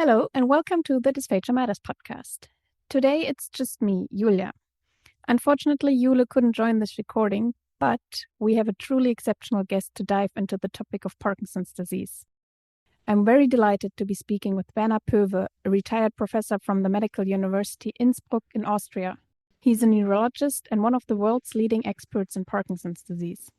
Hello, and welcome to the Dysphagia Matters podcast. Today it's just me, Julia. Unfortunately, Julia couldn't join this recording, but we have a truly exceptional guest to dive into the topic of Parkinson's disease. I'm very delighted to be speaking with Werner Poewe, a retired professor from the Medical University Innsbruck in Austria. He's a neurologist and one of the world's leading experts in Parkinson's disease.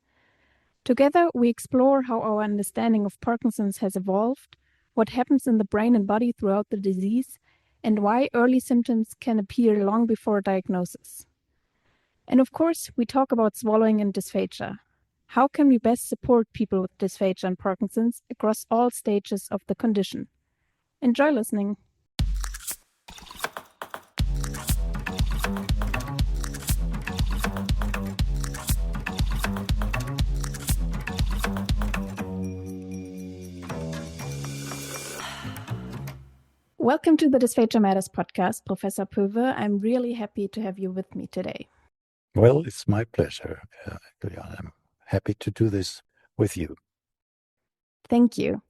Together, we explore how our understanding of Parkinson's has evolved, what happens in the brain and body throughout the disease, and why early symptoms can appear long before diagnosis. And of course, we talk about swallowing and dysphagia. How can we best support people with dysphagia and Parkinson's across all stages of the condition? Enjoy listening. Welcome to the Dysphagia Matters podcast, Professor Poewe. I'm really happy to have you with me today. Well, it's my pleasure. I'm happy to do this with you. Thank you.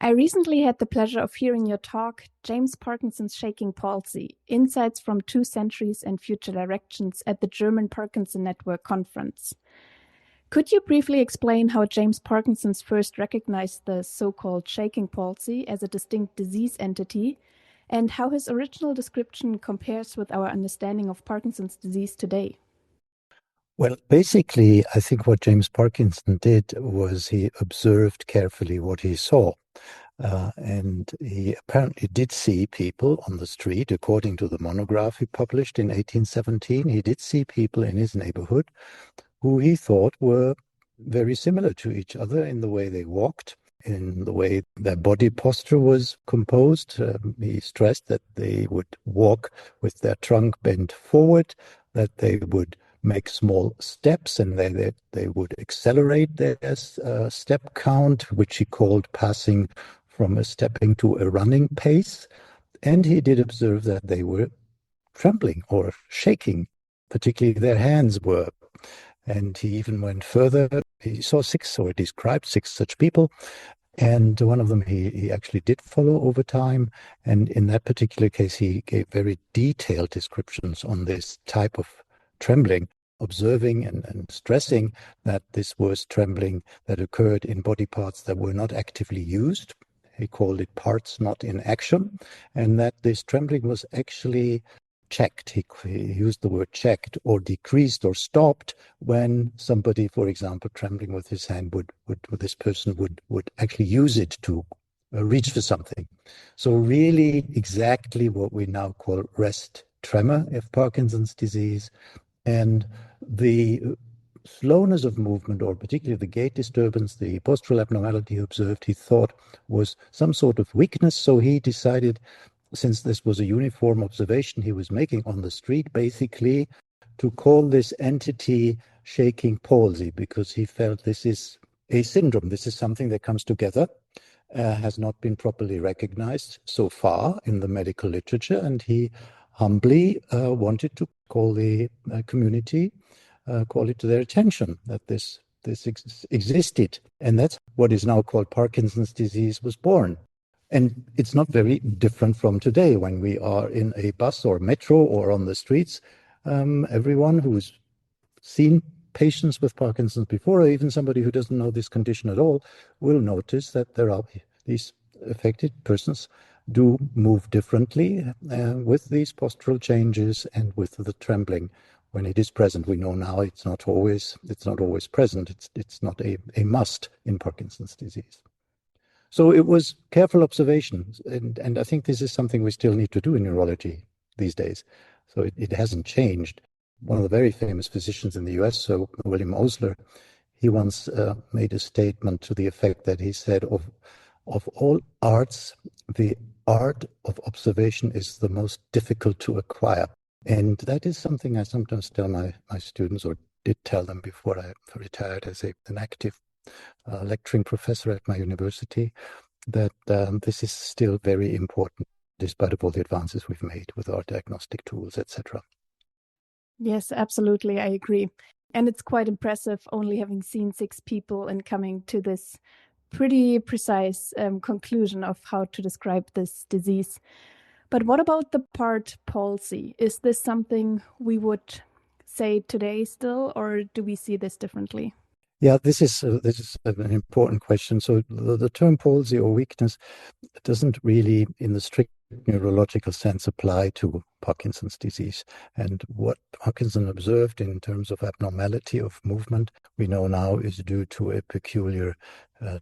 I recently had the pleasure of hearing your talk, James Parkinson's Shaking Palsy, Insights from 2 Centuries and Future Directions at the German Parkinson Network Conference. Could you briefly explain how James Parkinson first recognized the so-called shaking palsy as a distinct disease entity, and how his original description compares with our understanding of Parkinson's disease today? Well, basically, I think what James Parkinson did was he observed carefully what he saw. And he apparently did see people on the street, according to the monograph he published in 1817. He did see people in his neighborhood who he thought were very similar to each other in the way they walked, in the way their body posture was composed. He stressed that they would walk with their trunk bent forward, that they would make small steps, and they would accelerate their step count, which he called passing from a stepping to a running pace. And he did observe that they were trembling or shaking, particularly their hands were. And he even went further. He saw 6, or described 6 such people. And one of them he actually did follow over time. And in that particular case, he gave very detailed descriptions on this type of trembling, observing and stressing that this was trembling that occurred in body parts that were not actively used. He called it parts not in action, and that this trembling was actually checked. He used the word checked or decreased or stopped when somebody, for example, trembling with his hand this person would actually use it to reach for something. So really exactly what we now call rest tremor of Parkinson's disease. And the slowness of movement, or particularly the gait disturbance, the postural abnormality observed, he thought was some sort of weakness. So he decided, since this was a uniform observation he was making on the street, basically to call this entity shaking palsy, because he felt this is a syndrome. This is something that comes together, has not been properly recognized so far in the medical literature, and he humbly wanted to call the community, call it to their attention that this existed. And that's what is now called Parkinson's disease was born. And it's not very different from today when we are in a bus or metro or on the streets. Everyone who's seen patients with Parkinson's before, or even somebody who doesn't know this condition at all, will notice that there are these affected persons do move differently with these postural changes and with the trembling when it is present. We know now it's not always present. It's not a must in Parkinson's disease. So it was careful observation, and I think this is something we still need to do in neurology these days. So it hasn't changed. One of the very famous physicians in the US, so William Osler, he once made a statement to the effect that he said, of all arts, the art of observation is the most difficult to acquire. And that is something I sometimes tell my students, or did tell them before I retired as an active lecturing professor at my university, that this is still very important, despite of all the advances we've made with our diagnostic tools, etc. Yes, absolutely. I agree. And it's quite impressive only having seen 6 people and coming to this pretty precise conclusion of how to describe this disease. But what about the part palsy? Is this something we would say today still, or do we see this differently? Yeah, this is an important question. So the term palsy or weakness doesn't really, in the strict neurological sense, apply to Parkinson's disease. And what Parkinson observed in terms of abnormality of movement, we know now is due to a peculiar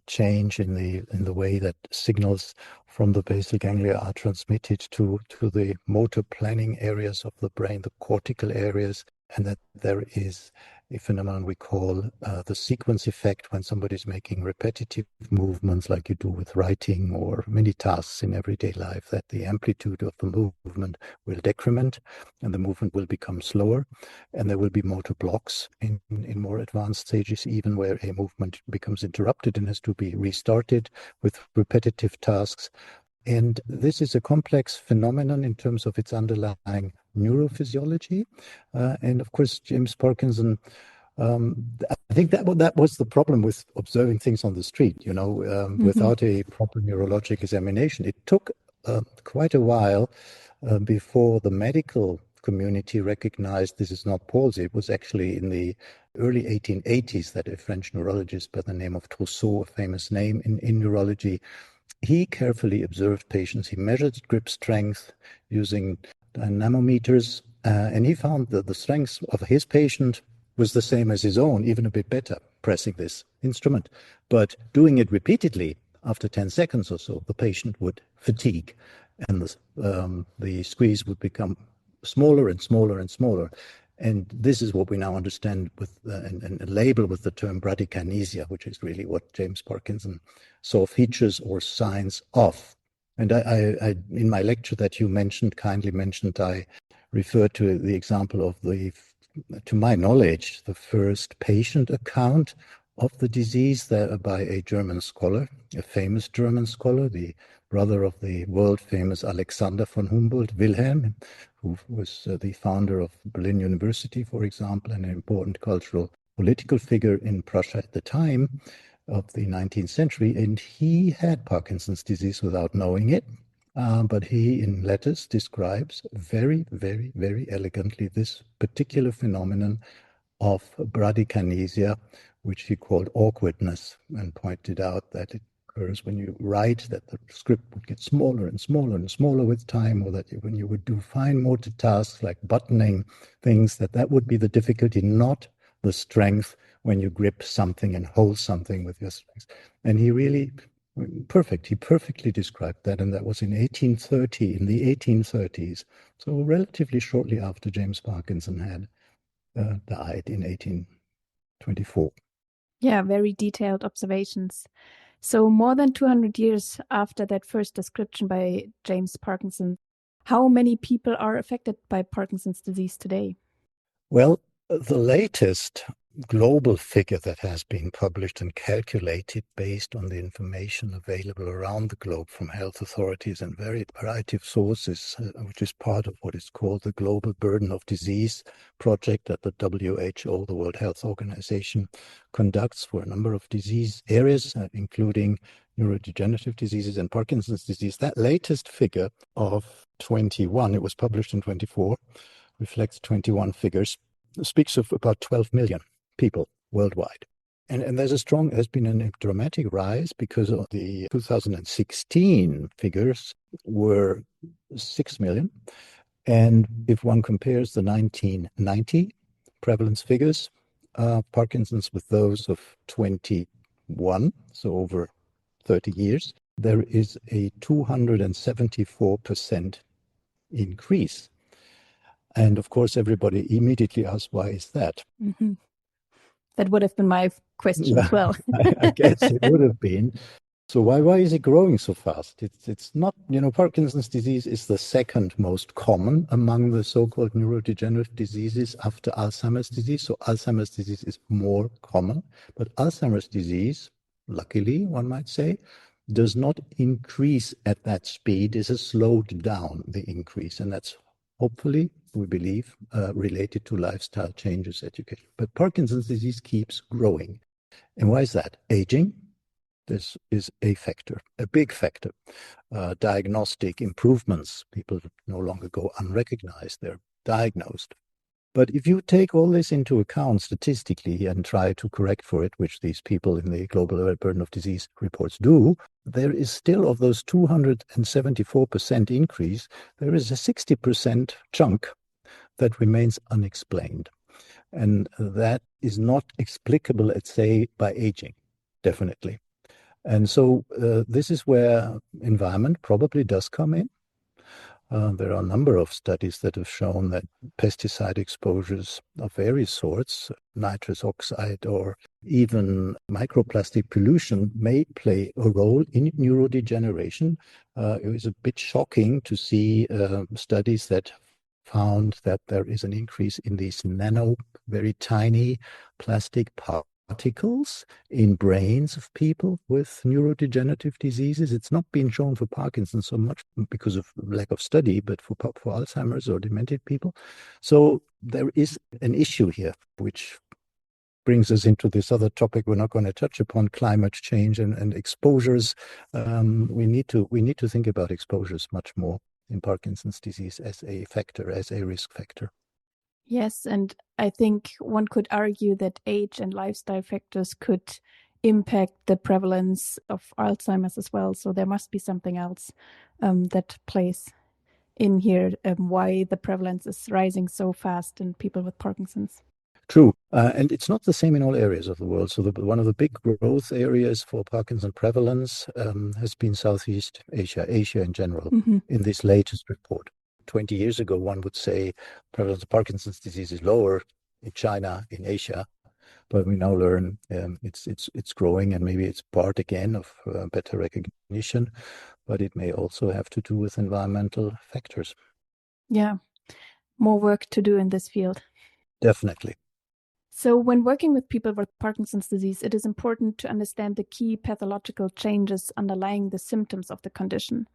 change in the way that signals from the basal ganglia are transmitted to the motor planning areas of the brain, the cortical areas, and that there is a phenomenon we call the sequence effect when somebody's making repetitive movements like you do with writing or many tasks in everyday life, that the amplitude of the movement will decrement and the movement will become slower, and there will be motor blocks in more advanced stages, even where a movement becomes interrupted and has to be restarted with repetitive tasks. And this is a complex phenomenon in terms of its underlying neurophysiology. And of course, James Parkinson, I think that was the problem with observing things on the street, without a proper neurologic examination. It took quite a while before the medical community recognized this is not palsy. It was actually in the early 1880s that a French neurologist by the name of Trousseau, a famous name in neurology, he carefully observed patients. He measured grip strength using dynamometers, and he found that the strength of his patient was the same as his own, even a bit better, pressing this instrument. But doing it repeatedly, after 10 seconds or so, the patient would fatigue, and the squeeze would become smaller and smaller and smaller. And this is what we now understand with and label with the term bradykinesia, which is really what James Parkinson saw features or signs of. And I in my lecture that you kindly mentioned, I referred to the example of to my knowledge, the first patient account of the disease by a German scholar, a famous German scholar, the brother of the world-famous Alexander von Humboldt, Wilhelm, who was the founder of Berlin University, for example, and an important cultural political figure in Prussia at the time of the 19th century. And he had Parkinson's disease without knowing it. But he, in letters, describes very, very, very elegantly this particular phenomenon of bradykinesia, which he called awkwardness, and pointed out that it occurs when you write, that the script would get smaller and smaller and smaller with time, or that when you would do fine motor tasks like buttoning things, that would be the difficulty, not the strength when you grip something and hold something with your strength. And he perfectly described that, and that was in the 1830s, so relatively shortly after James Parkinson had died in 1824. Yeah, very detailed observations. So more than 200 years after that first description by James Parkinson, how many people are affected by Parkinson's disease today? Well, the latest global figure that has been published and calculated based on the information available around the globe from health authorities and variety of sources, which is part of what is called the Global Burden of Disease project that the WHO, the World Health Organization, conducts for a number of disease areas, including neurodegenerative diseases and Parkinson's disease. That latest figure of 21, it was published in 24, reflects 21 figures, speaks of about 12 million people worldwide. And there's been a dramatic rise, because of the 2016 figures were 6 million. And if one compares the 1990 prevalence figures, Parkinson's with those of 21, so over 30 years, there is a 274% increase. And of course, everybody immediately asks, why is that? Mm-hmm. That would have been my question as well. I guess it would have been. So why is it growing so fast? It's not, Parkinson's disease is the second most common among the so-called neurodegenerative diseases after Alzheimer's disease. So Alzheimer's disease is more common, but Alzheimer's disease, luckily, one might say, does not increase at that speed. It has slowed down the increase, and that's hopefully, we believe, related to lifestyle changes, education. But Parkinson's disease keeps growing. And why is that? Aging, This is a factor, a big factor. Diagnostic improvements, people no longer go unrecognized, they're diagnosed. But if you take all this into account statistically and try to correct for it, which these people in the Global Burden of Disease reports do, there is still, of those 274% increase, there is a 60% chunk that remains unexplained. And that is not explicable, let's say, by aging, definitely. And so this is where environment probably does come in. There are a number of studies that have shown that pesticide exposures of various sorts, nitrous oxide or even microplastic pollution, may play a role in neurodegeneration. It was a bit shocking to see studies that found that there is an increase in these very tiny plastic particles in brains of people with neurodegenerative diseases. It's not been shown for Parkinson's so much because of lack of study, but for Alzheimer's or demented people. So there is an issue here, which brings us into this other topic we're not going to touch upon, climate change and exposures. We need to think about exposures much more in Parkinson's disease as a factor, as a risk factor. Yes, and I think one could argue that age and lifestyle factors could impact the prevalence of Alzheimer's as well. So there must be something else that plays in here, why the prevalence is rising so fast in people with Parkinson's. True. And it's not the same in all areas of the world. So one of the big growth areas for Parkinson prevalence has been Southeast Asia, Asia in general, in this latest report. 20 years ago, one would say prevalence of Parkinson's disease is lower in China, in Asia, but we now learn it's growing, and maybe it's part again of better recognition, but it may also have to do with environmental factors. Yeah, more work to do in this field. Definitely. So when working with people with Parkinson's disease, it is important to understand the key pathological changes underlying the symptoms of the condition.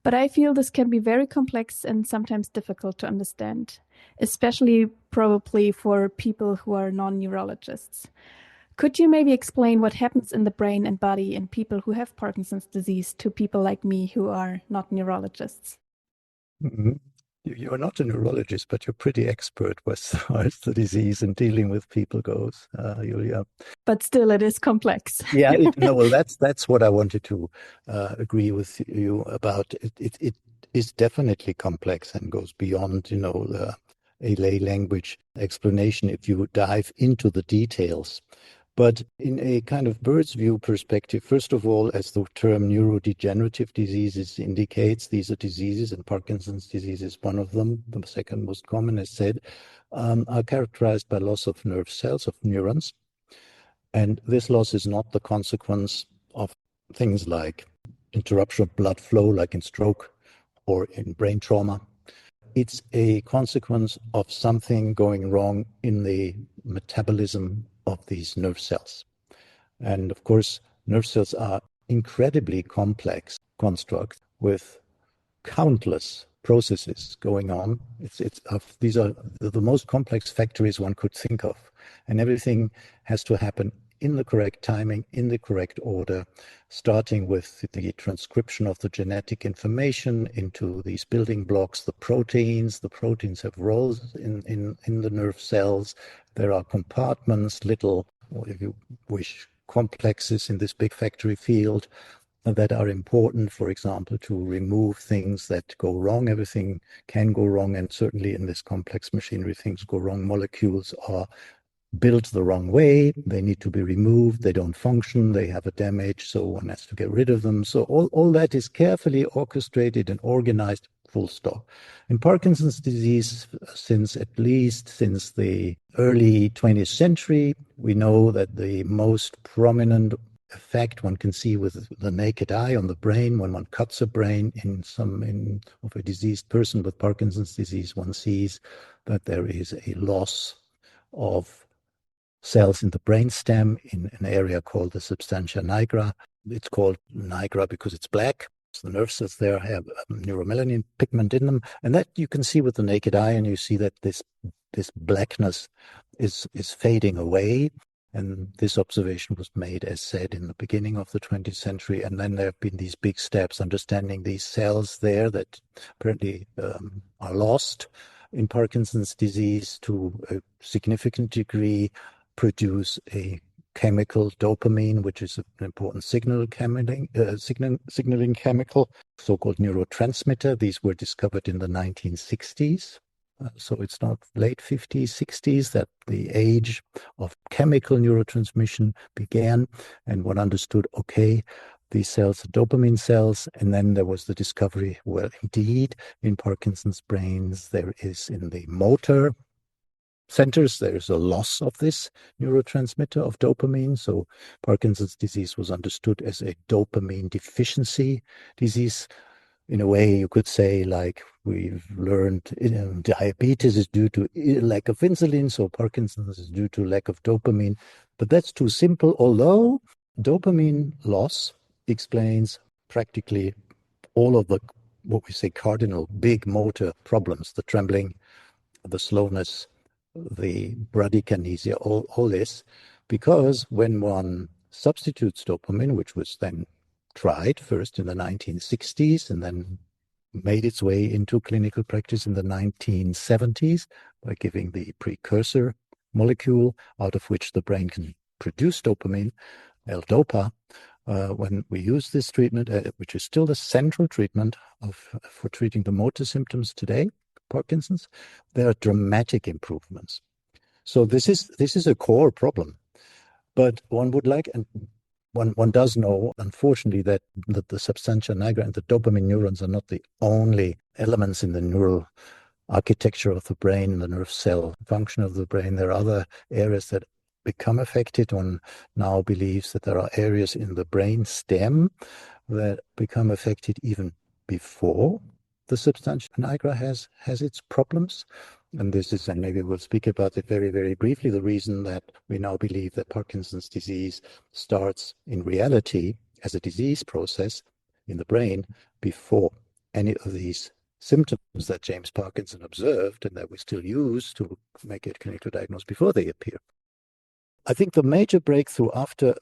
But I feel this can be very complex and sometimes difficult to understand, especially probably for people who are non-neurologists. Could you maybe explain what happens in the brain and body in people who have Parkinson's disease to people like me who are not neurologists? Mm-hmm. You're not a neurologist, but you're pretty expert as far as the disease and dealing with people goes, Julia. But still, it is complex. Yeah, well, that's what I wanted to agree with you about. It is definitely complex and goes beyond, a lay language explanation if you dive into the details. But in a kind of bird's view perspective, first of all, as the term neurodegenerative diseases indicates, these are diseases, and Parkinson's disease is one of them, the second most common, as said, are characterized by loss of nerve cells, of neurons. And this loss is not the consequence of things like interruption of blood flow, like in stroke or in brain trauma. It's a consequence of something going wrong in the metabolism of these nerve cells. And of course, nerve cells are incredibly complex constructs with countless processes going on. These are the most complex factories one could think of. And everything has to happen in the correct timing, in the correct order, starting with the transcription of the genetic information into these building blocks, the proteins. The proteins have roles in the nerve cells. There are compartments, little, or if you wish, complexes in this big factory field that are important, for example, to remove things that go wrong. Everything can go wrong, and certainly in this complex machinery, things go wrong. Molecules are built the wrong way, they need to be removed, they don't function, they have a damage, so one has to get rid of them. So all that is carefully orchestrated and organized, full stop. In Parkinson's disease, since the early 20th century, we know that the most prominent effect one can see with the naked eye on the brain, when one cuts a brain of a diseased person with Parkinson's disease, one sees that there is a loss of cells in the brainstem in an area called the substantia nigra. It's called nigra because it's black. So the nerve cells there have neuromelanin pigment in them, and that you can see with the naked eye, and you see that this blackness is fading away. And this observation was made, as said, in the beginning of the 20th century. And then there have been these big steps, understanding these cells there that apparently are lost in Parkinson's disease to a significant degree, produce a chemical dopamine, which is an important signaling chemical, so-called neurotransmitter. These were discovered in the 1960s. So it's not late 50s, 60s that the age of chemical neurotransmission began, and one understood, okay, these cells are dopamine cells. And then there was the discovery, well, indeed, in Parkinson's brains, there is in the motor centers, there's a loss of this neurotransmitter of dopamine. So Parkinson's disease was understood as a dopamine deficiency disease. In a way, you could say, like we've learned, diabetes is due to lack of insulin, so Parkinson's is due to lack of dopamine. But that's too simple, although dopamine loss explains practically all of the, what we say, cardinal big motor problems, the trembling, the slowness, the bradykinesia, all this, because when one substitutes dopamine, which was then tried first in the 1960s and then made its way into clinical practice in the 1970s by giving the precursor molecule out of which the brain can produce dopamine, L-DOPA. When we use this treatment, which is still the central treatment for treating the motor symptoms today, Parkinson's, there are dramatic improvements. So this is a core problem. But one would like, and one does know, unfortunately, that the substantia nigra and the dopamine neurons are not the only elements in the neural architecture of the brain, the nerve cell function of the brain. There are other areas that become affected. One now believes that there are areas in the brain stem that become affected even before the substantia nigra has its problems. And this is, and maybe we'll speak about it very, very briefly, the reason that we now believe that Parkinson's disease starts in reality as a disease process in the brain before any of these symptoms that James Parkinson observed and that we still use to make a clinical diagnosis before they appear. I think the major breakthrough after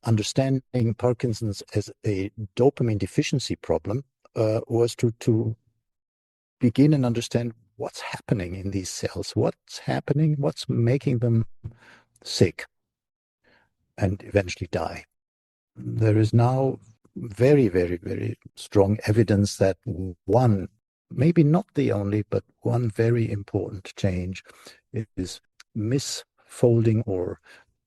understanding Parkinson's as a dopamine deficiency problem was to begin and understand what's happening in these cells, what's happening, what's making them sick and eventually die. There is now very, very, very strong evidence that one, maybe not the only, but one very important change is misfolding or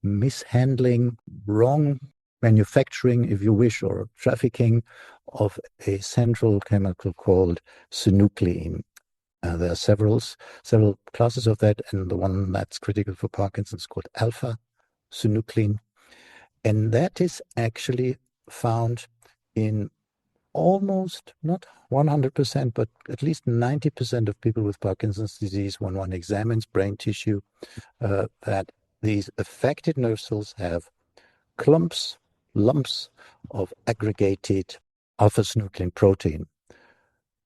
mishandling, wrong manufacturing, if you wish, or trafficking of a central chemical called synuclein. There are several classes of that, and the one that's critical for Parkinson's is called alpha-synuclein. And that is actually found in almost, not 100%, but at least 90% of people with Parkinson's disease, when one examines brain tissue, that these affected nerve cells have lumps of aggregated alpha-synuclein protein.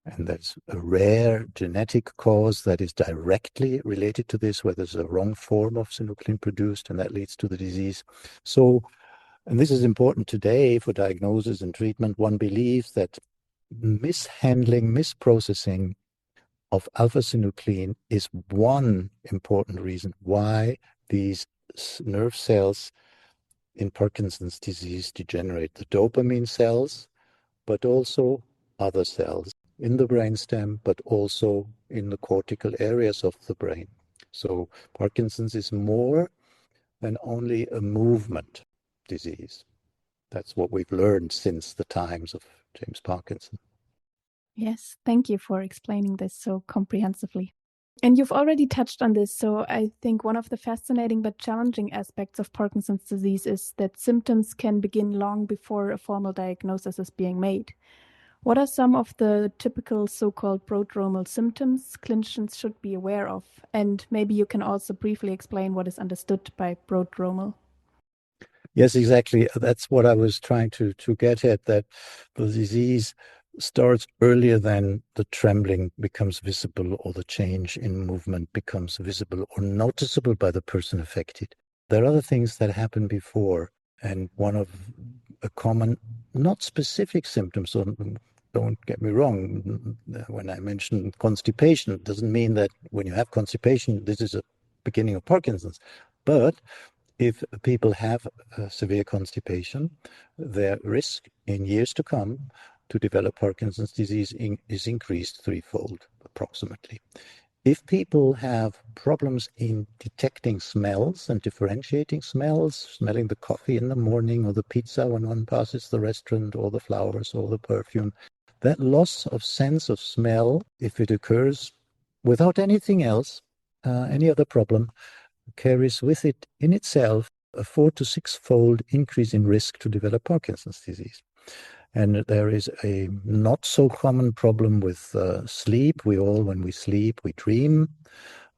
And there's a rare genetic cause that is directly related to this, where there's a wrong form of synuclein produced, and that leads to the disease. So, and this is important today for diagnosis and treatment, one believes that mishandling, misprocessing of alpha-synuclein is one important reason why these nerve cells in Parkinson's disease degenerate. The dopamine cells, but also other cells in the brainstem, but also in the cortical areas of the brain. So Parkinson's is more than only a movement disease. That's what we've learned since the times of James Parkinson. Yes, thank you for explaining this so comprehensively. And you've already touched on this, so I think one of the fascinating but challenging aspects of Parkinson's disease is that symptoms can begin long before a formal diagnosis is being made. What are some of the typical so-called prodromal symptoms clinicians should be aware of? And maybe you can also briefly explain what is understood by prodromal. Yes, exactly. That's what I was trying to get at, that the disease starts earlier than the trembling becomes visible or the change in movement becomes visible or noticeable by the person affected. there are other things that happen before. And one of a common, not specific symptoms, so don't get me wrong, when I mention constipation, it doesn't mean that when you have constipation, this is a beginning of Parkinson's. But if people have severe constipation, their risk in years to come to develop Parkinson's disease is increased threefold, approximately. If people have problems in detecting smells and differentiating smells, smelling the coffee in the morning or the pizza when one passes the restaurant or the flowers or the perfume, that loss of sense of smell, if it occurs without anything else, any other problem, carries with it in itself a 4 to 6-fold increase in risk to develop Parkinson's disease. And there is a not so common problem with sleep. When we sleep, we dream.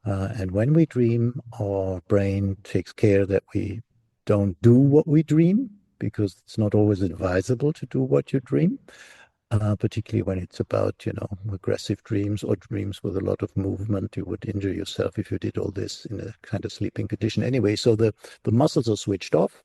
And when we dream, our brain takes care that we don't do what we dream, because it's not always advisable to do what you dream, particularly when it's about, aggressive dreams or dreams with a lot of movement. You would injure yourself if you did all this in a kind of sleeping condition. Anyway, so the muscles are switched off.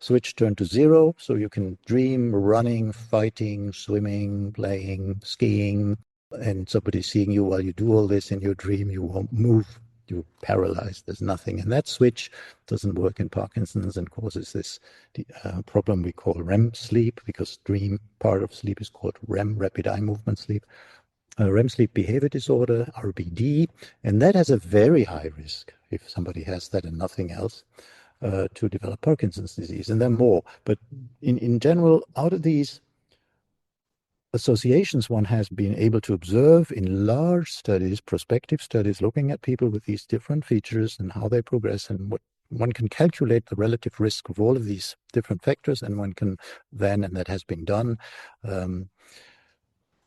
Switch turn to zero, so you can dream, running, fighting, swimming, playing, skiing, and somebody seeing you while you do all this in your dream, you won't move, you're paralyzed, there's nothing. And that switch doesn't work in Parkinson's and causes this problem we call REM sleep, because dream part of sleep is called REM, rapid eye movement sleep. REM sleep behavior disorder, RBD, and that has a very high risk, if somebody has that and nothing else, to develop Parkinson's disease, and then more. But in general, out of these associations one has been able to observe in large studies, prospective studies, looking at people with these different features and how they progress, and what one can calculate the relative risk of all of these different factors, and one can then, and that has been done,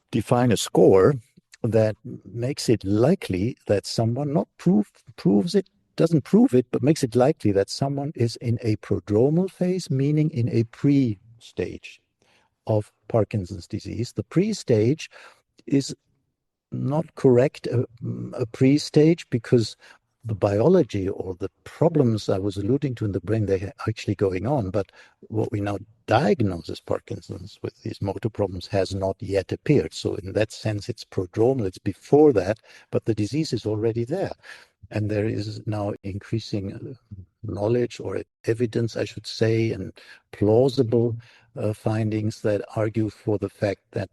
define a score that makes it likely that someone proves it, doesn't prove it, but makes it likely that someone is in a prodromal phase, meaning in a pre-stage of Parkinson's disease. The pre-stage is not correct, a pre-stage, because the biology or the problems I was alluding to in the brain, they're actually going on. But what we now diagnose as Parkinson's with these motor problems has not yet appeared. So in that sense, it's prodromal, it's before that, but the disease is already there. And there is now increasing knowledge, or evidence, I should say, and plausible findings that argue for the fact that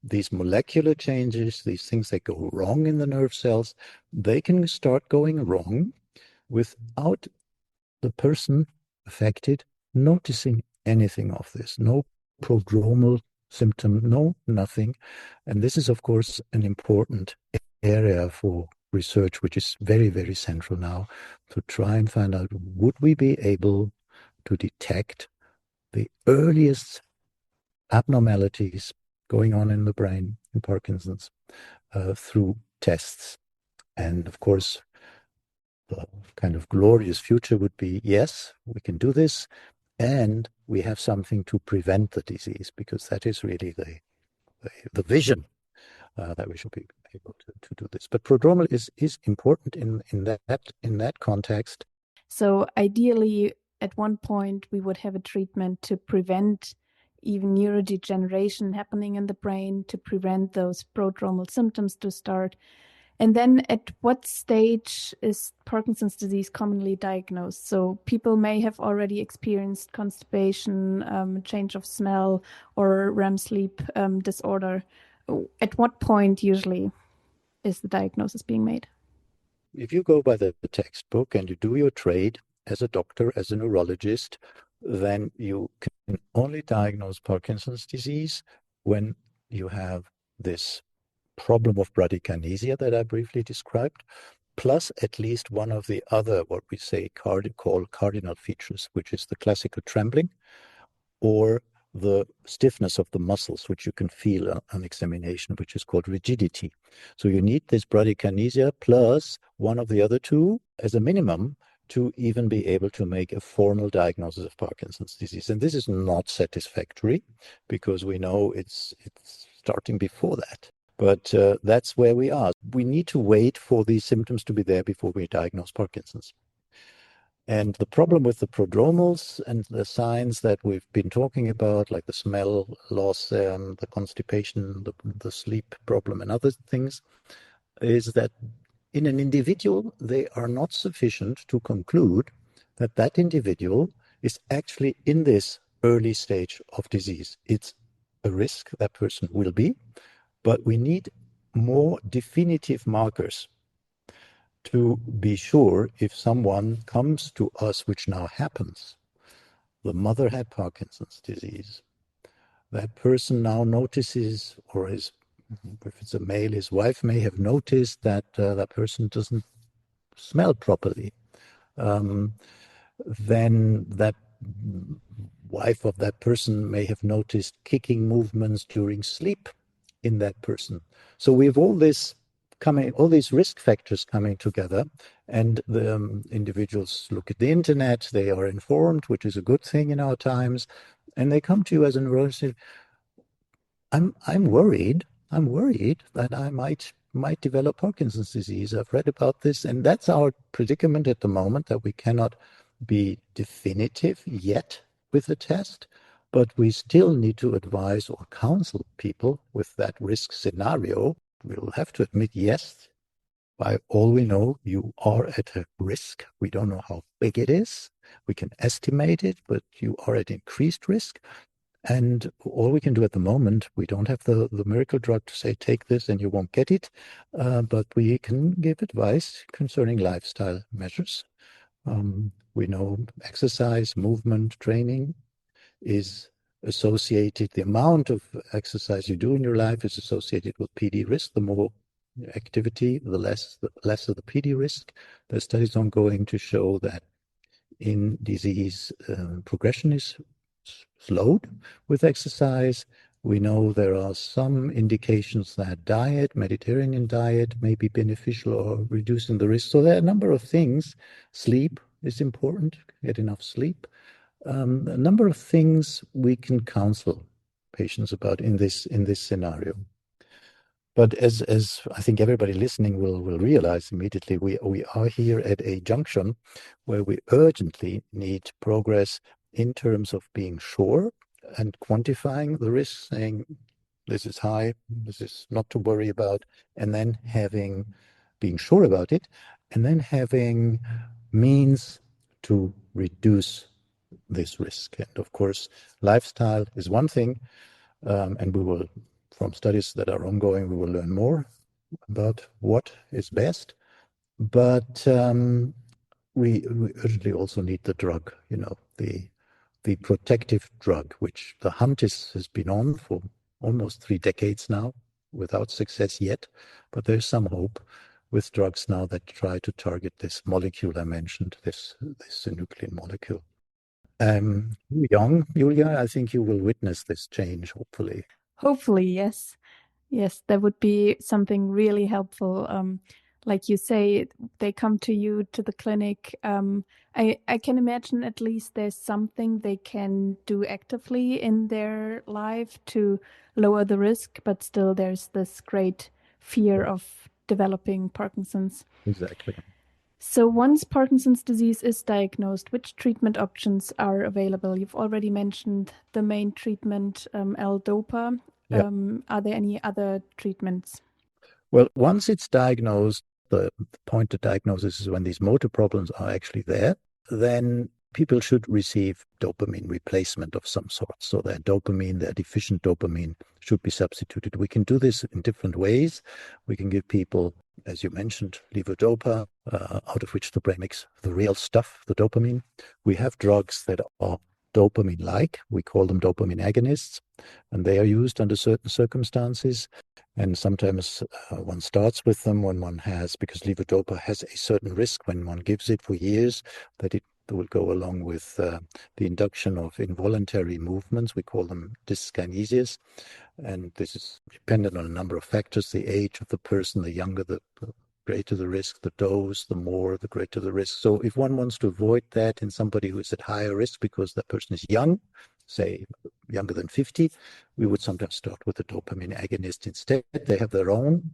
these molecular changes, these things that go wrong in the nerve cells, they can start going wrong without the person affected noticing anything of this. No prodromal symptom, no nothing. And this is, of course, an important area for research, which is very, very central now, to try and find out, would we be able to detect the earliest abnormalities going on in the brain in Parkinson's through tests. And of course, the kind of glorious future would be, yes, we can do this, and we have something to prevent the disease, because that is really the vision, that we should be able to do this. But prodromal is important in that context. So ideally, at one point, we would have a treatment to prevent even neurodegeneration happening in the brain, to prevent those prodromal symptoms to start. And then at what stage is Parkinson's disease commonly diagnosed? So people may have already experienced constipation, change of smell, or REM sleep disorder. At what point usually is the diagnosis being made? If you go by the textbook and you do your trade as a doctor, as a neurologist, then you can only diagnose Parkinson's disease when you have this problem of bradykinesia that I briefly described, plus at least one of the other, what we say call cardinal features, which is the classical trembling or the stiffness of the muscles, which you can feel on examination, which is called rigidity. So you need this bradykinesia plus one of the other two as a minimum to even be able to make a formal diagnosis of Parkinson's disease. And this is not satisfactory, because we know it's starting before that. But that's where we are. We need to wait for these symptoms to be there before we diagnose Parkinson's. And the problem with the prodromals and the signs that we've been talking about, like the smell loss, the constipation, the sleep problem, and other things, is that in an individual, they are not sufficient to conclude that that individual is actually in this early stage of disease. It's a risk that person will be, but we need more definitive markers to be sure if someone comes to us, which now happens. The mother had Parkinson's disease. That person now notices, or if it's a male, his wife may have noticed that that person doesn't smell properly. Then that wife of that person may have noticed kicking movements during sleep in that person. So we have all these risk factors coming together, and the individuals look at the internet, they are informed, which is a good thing in our times, and they come to you as a neurologist. I'm worried. I'm worried that I might develop Parkinson's disease. I've read about this, and that's our predicament at the moment, that we cannot be definitive yet with the test, but we still need to advise or counsel people with that risk scenario. We'll have to admit, yes, by all we know, you are at a risk. We don't know how big it is. We can estimate it, but you are at increased risk. And all we can do at the moment, we don't have the miracle drug to say, take this and you won't get it. But we can give advice concerning lifestyle measures. We know exercise, movement, training is associated, the amount of exercise you do in your life is associated with PD risk. The more activity, the less of the PD risk. There's studies ongoing to show that in disease, progression is slowed with exercise. We know there are some indications that diet, Mediterranean diet, may be beneficial or reducing the risk. So there are a number of things. Sleep is important, get enough sleep. A number of things we can counsel patients about in this scenario. But as I think everybody listening will realize immediately, we are here at a junction where we urgently need progress in terms of being sure and quantifying the risk, saying this is high, this is not to worry about, and then being sure about it, and then having means to reduce this risk. And of course, lifestyle is one thing, and we will, from studies that are ongoing, we will learn more about what is best. But we urgently also need the drug, the protective drug, which the hunt has been on for almost 3 decades now, without success yet. But there's some hope with drugs now that try to target this molecule I mentioned, this synuclein molecule. Young, Julia, I think you will witness this change, hopefully. Hopefully, yes. Yes, that would be something really helpful. Like you say, they come to you to the clinic. I can imagine at least there's something they can do actively in their life to lower the risk, but still there's this great fear of developing Parkinson's. Exactly. So once Parkinson's disease is diagnosed, which treatment options are available? You've already mentioned the main treatment, L-DOPA. Yeah. Are there any other treatments? Well, once it's diagnosed, the point of diagnosis is when these motor problems are actually there, then people should receive dopamine replacement of some sort. So their deficient dopamine should be substituted. We can do this in different ways. We can give people, as you mentioned, levodopa, out of which the brain makes the real stuff, the dopamine. We have drugs that are dopamine-like. We call them dopamine agonists, and they are used under certain circumstances. And sometimes one starts with them when one because levodopa has a certain risk when one gives it for years, that it will go along with the induction of involuntary movements. We call them dyskinesias. And this is dependent on a number of factors: the age of the person, the younger, the greater the risk, the dose, the greater the risk. So if one wants to avoid that in somebody who is at higher risk because that person is young, say younger than 50, we would sometimes start with a dopamine agonist instead. They have their own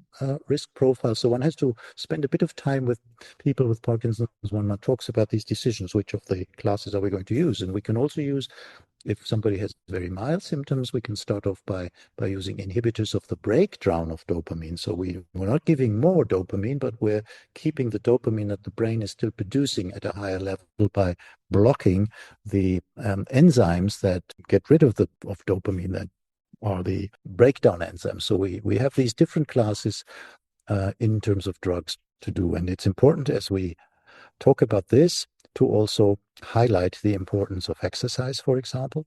risk profile. So one has to spend a bit of time with people with Parkinson's when one talks about these decisions, which of the classes are we going to use? And we can also use, if somebody has very mild symptoms, we can start off by using inhibitors of the breakdown of dopamine. So we're not giving more dopamine, but we're keeping the dopamine that the brain is still producing at a higher level by blocking the enzymes that get rid of dopamine, that are the breakdown enzymes. So we have these different classes in terms of drugs to do. And it's important as we talk about this to also highlight the importance of exercise, for example.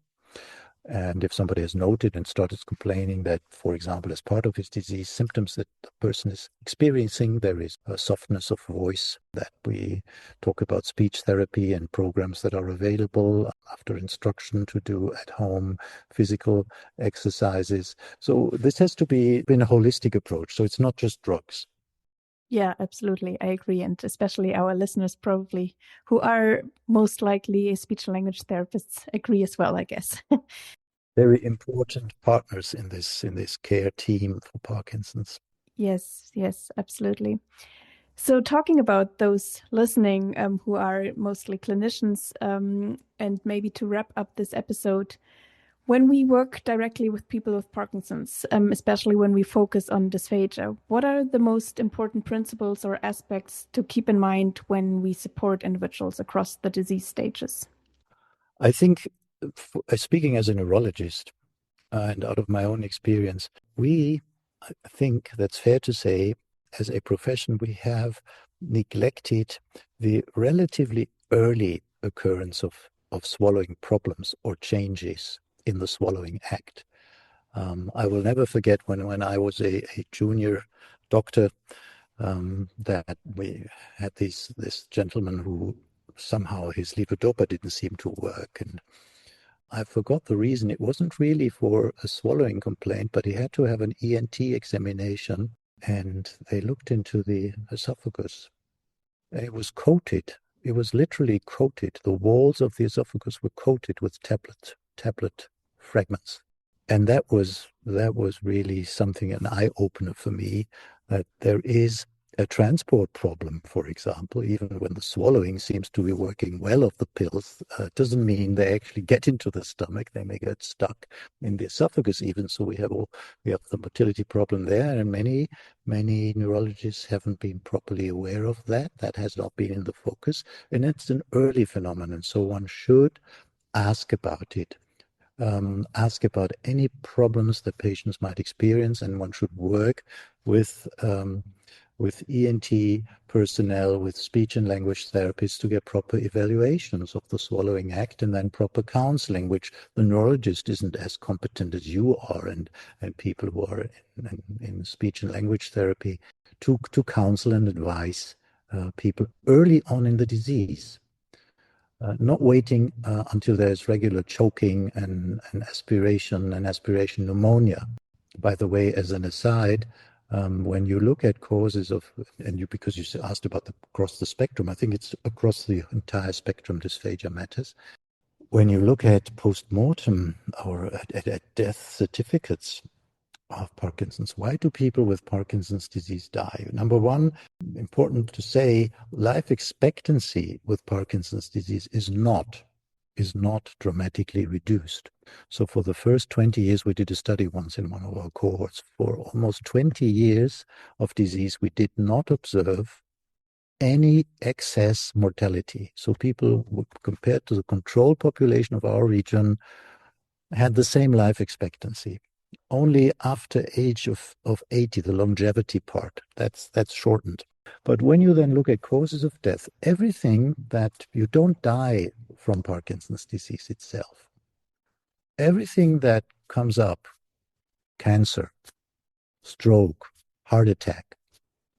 And if somebody has noted and started complaining that, for example, as part of his disease symptoms that the person is experiencing, there is a softness of voice, that we talk about speech therapy and programs that are available after instruction to do at home, physical exercises. So this has to be in a holistic approach. So it's not just drugs. Yeah, absolutely. I agree. And especially our listeners probably who are most likely speech and language therapists agree as well, I guess. Very important partners in this care team for Parkinson's. Yes, absolutely. So talking about those listening who are mostly clinicians, and maybe to wrap up this episode, when we work directly with people with Parkinson's, especially when we focus on dysphagia, what are the most important principles or aspects to keep in mind when we support individuals across the disease stages? I think, speaking as a neurologist and out of my own experience, I think that's fair to say, as a profession, we have neglected the relatively early occurrence of swallowing problems or changes in the swallowing act. I will never forget when I was a junior doctor, that we had this gentleman who somehow his levodopa didn't seem to work. And I forgot the reason. It wasn't really for a swallowing complaint, but he had to have an ENT examination, and they looked into the esophagus. It was coated. It was literally coated. The walls of the esophagus were coated with tablet fragments. And that was really something, an eye-opener for me, that there is a transport problem, for example. Even when the swallowing seems to be working well of the pills, doesn't mean they actually get into the stomach. They may get stuck in the esophagus even. So we have the motility problem there, and many neurologists haven't been properly aware of that. That has not been in the focus, and it's an early phenomenon. So one should ask about it. Ask about any problems that patients might experience, and one should work with ENT personnel, with speech and language therapists to get proper evaluations of the swallowing act, and then proper counseling, which the neurologist isn't as competent as you are, and people who are in speech and language therapy to counsel and advise people early on in the disease. Not waiting until there's regular choking and aspiration pneumonia. By the way, as an aside, when you look at causes of, because you asked about across the spectrum, I think it's across the entire spectrum dysphagia matters. When you look at post-mortem or at death certificates of Parkinson's, why do people with Parkinson's disease die? Number one, important to say, life expectancy with Parkinson's disease is not dramatically reduced. So for the first 20 years, we did a study once in one of our cohorts. For almost 20 years of disease, we did not observe any excess mortality. So people, compared to the control population of our region, had the same life expectancy. Only after age of 80, the longevity part, that's shortened. But when you then look at causes of death, everything that you don't die from Parkinson's disease itself, everything that comes up, cancer, stroke, heart attack,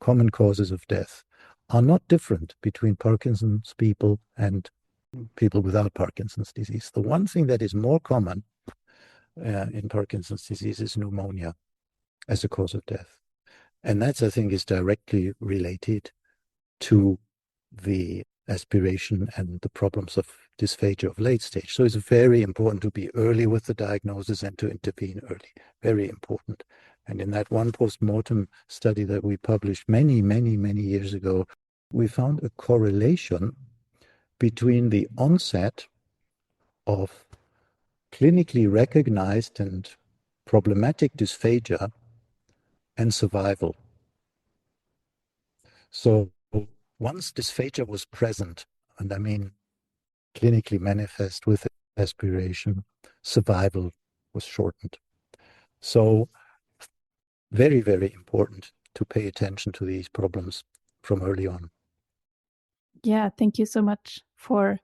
common causes of death, are not different between Parkinson's people and people without Parkinson's disease. The one thing that is more common in Parkinson's disease is pneumonia as a cause of death. And that, I think, is directly related to the aspiration and the problems of dysphagia of late stage. So it's very important to be early with the diagnosis and to intervene early. Very important. And in that one post-mortem study that we published many years ago, we found a correlation between the onset of clinically recognized and problematic dysphagia and survival. So once dysphagia was present, and I mean clinically manifest with aspiration, survival was shortened. So very important to pay attention to these problems from early on. Yeah, thank you so much for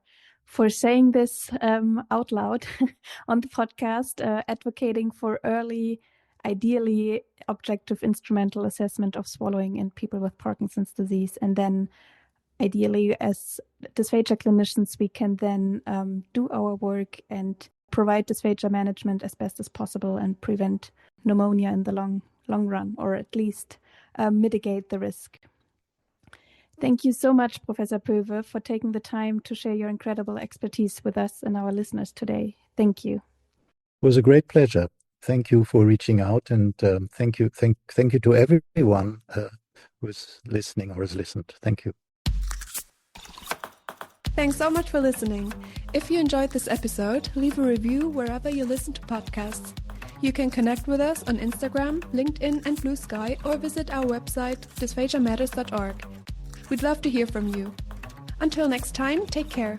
saying this out loud on the podcast, advocating for early, ideally objective instrumental assessment of swallowing in people with Parkinson's disease. And then ideally, as dysphagia clinicians, we can then do our work and provide dysphagia management as best as possible and prevent pneumonia in the long run, or at least mitigate the risk. Thank you so much, Professor Poewe, for taking the time to share your incredible expertise with us and our listeners today. Thank you. It was a great pleasure. Thank you for reaching out, and thank you to everyone who is listening or has listened. Thank you. Thanks so much for listening. If you enjoyed this episode, leave a review wherever you listen to podcasts. You can connect with us on Instagram, LinkedIn, and Blue Sky, or visit our website, dysphagiamatters.org. We'd love to hear from you. Until next time, take care.